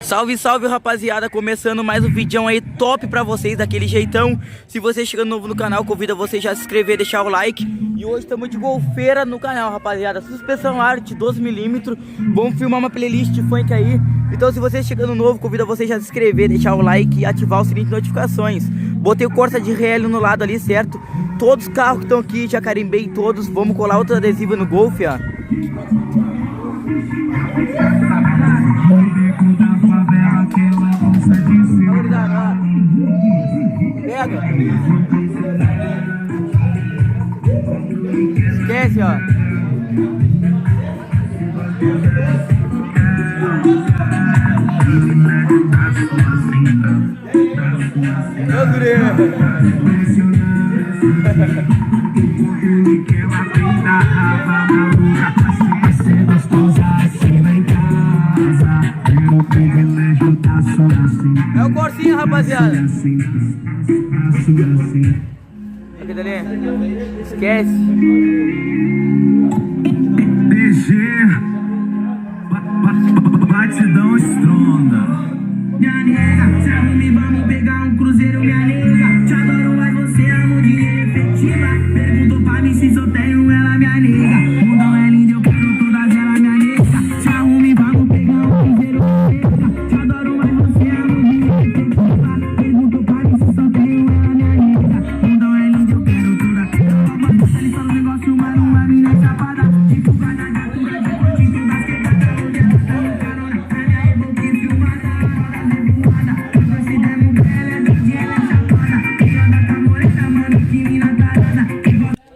Salve, salve, rapaziada, começando mais um vídeo aí top pra vocês, daquele jeitão. Se você chegando novo no canal, convido você já a se inscrever, deixar o like. E hoje estamos de golfeira no canal, rapaziada. Suspensão arte 12mm. Vamos filmar uma playlist de funk aí. Então se você chegando novo, convido você já a se inscrever, deixar o like e ativar o sininho de notificações. Botei o Corsa de RL no lado ali, certo? Todos os carros que estão aqui, já carimbei todos. Vamos colar outro adesivo no Golf, ó. Pega. Esquece, ó. Eu durei. É o Corsinha, rapaziada. Aqui dali. Esquece. DG Batidão estronda. Minha nega, se arrume, vamos pegar um cruzeiro, minha nega. Te adoro, mas você amo dinheiro efetiva. Perguntou pra mim se só tenho ela, minha nega. Mundão é lindo, eu quero todas elas, minha nega. Se arrume, vamos pegar um cruzeiro, minha nega. Te adoro, mas você amo dinheiro efetiva. Perguntou pra mim se só tenho ela, minha nega. Mundão é lindo, eu quero todas. Ele fala um negócio, mano, uma mina chapada. De fuga na gatura, de corte, tudo das quebradas. Onde ela tá no carona, pra minha evoque filmada.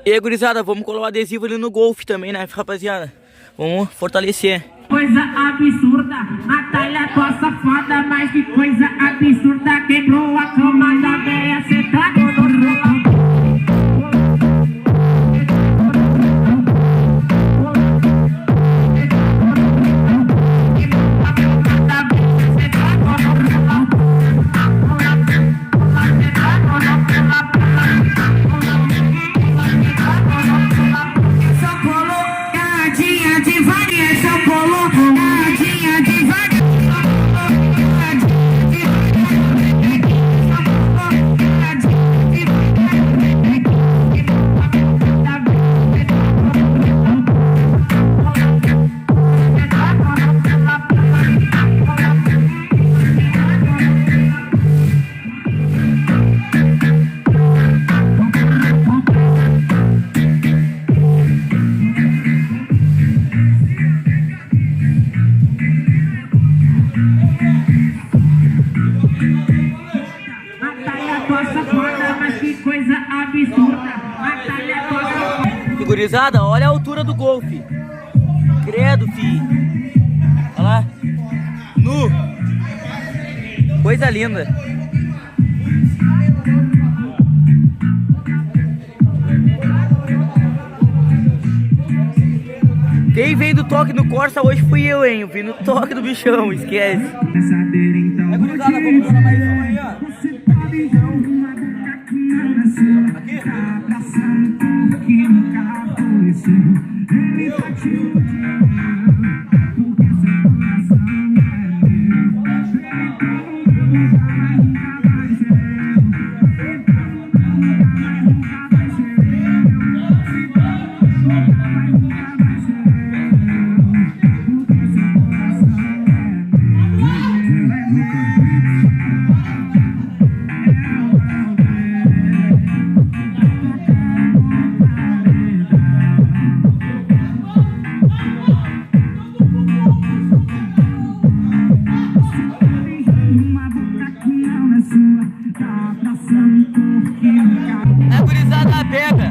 E aí, gurizada, vamos colar o adesivo ali no Golf também, né, rapaziada? Vamos fortalecer. Coisa absurda, Natália, tua safada, mas que coisa absurda. Quebrou a cama da véia, cê tá no Gurizada, olha a altura do Golf. Credo, fi. Olha lá. Nu. Coisa linda. Quem veio do toque no Corsa hoje fui eu, hein? Eu vim no toque do bichão, esquece. É, gurizada, vamos dar mais uma aí, ó. É, gurizada, pega.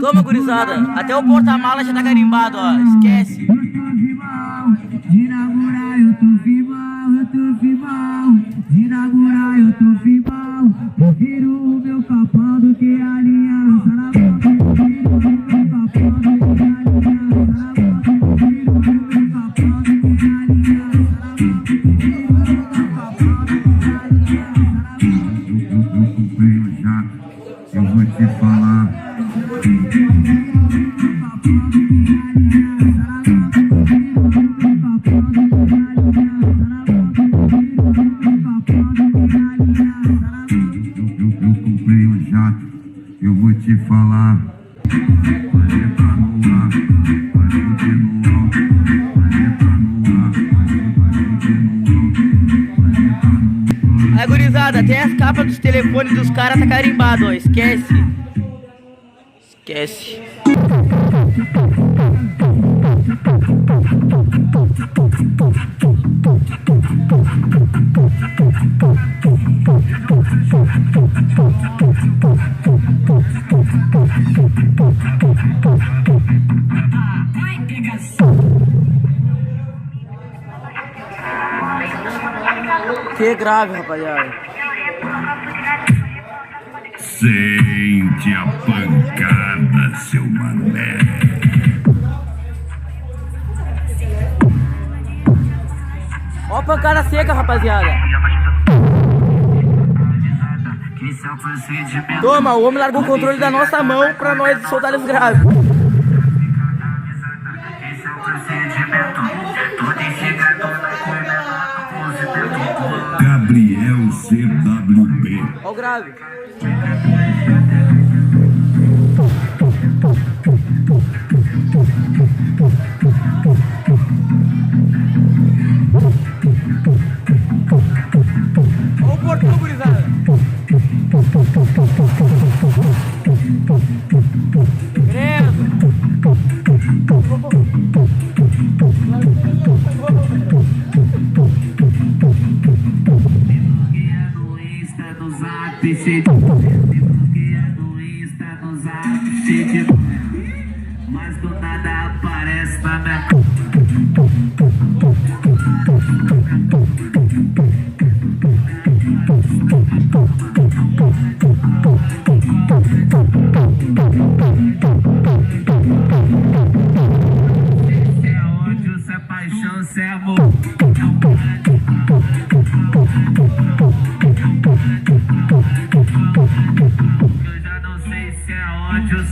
Toma, gurizada. Até o porta-mala já tá carimbado, ó. Esquece. De namorar eu tô firmão, de namorar eu tô firmão. Prefiro o meu capão do que a aliança na mão. Prefiro o meu capão do que a aliança na mão. Prefiro o meu capão do que a aliança na mão. Prefiro o meu capão do que a aliança na mão. Eu comprei o jato, eu vou te falar. Eu vou te falar. Aí, gurizada, até as capas dos telefones dos caras tá carimbado, ó. Esquece. Esquece. Que grave, rapaziada. Sente a pancada, seu mané. Ó a pancada seca, rapaziada. Toma, o homem largou o controle da nossa mão pra nós soltar os graves. Gabriel CWB. Ó o grave. Ó o portão, gurizada. Credo. Mas do nada aparece na minha. Se é ódio, se é paixão, se é amor.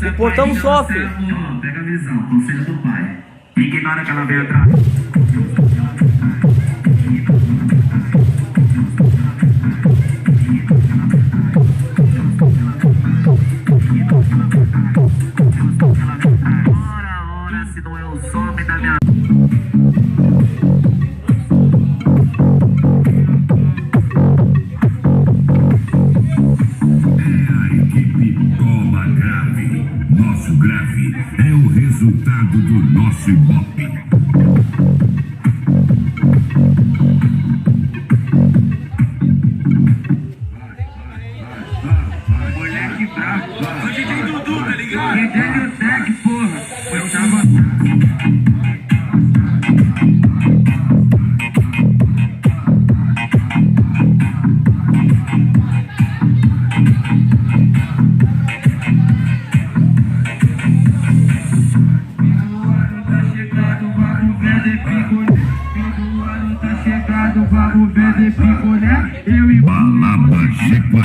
O portão sofre. Pega a visão, conselho do pai. Ignora que ela veio atrás. Ora, se não é o some da minha. Nosso grave é o resultado do nosso ibope. Moleque bravo. Hoje tem Dudu, tá ligado? E tem o Tec, porra. Eu tava. Vamos ver picolé, eu e Balaba G4.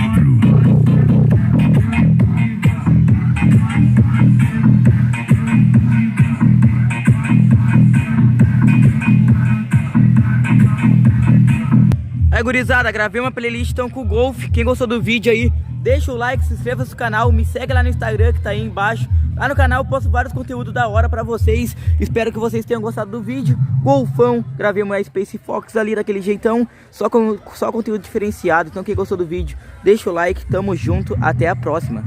Aí, gurizada, gravei uma playlist então com o Golf. Quem gostou do vídeo aí, deixa o like, se inscreva no canal, me segue lá no Instagram que tá aí embaixo. Lá no canal eu posto vários conteúdos da hora pra vocês. Espero que vocês tenham gostado do vídeo. Golfão, gravei uma Space Fox ali daquele jeitão, só conteúdo diferenciado. Então quem gostou do vídeo, deixa o like, tamo junto, até a próxima.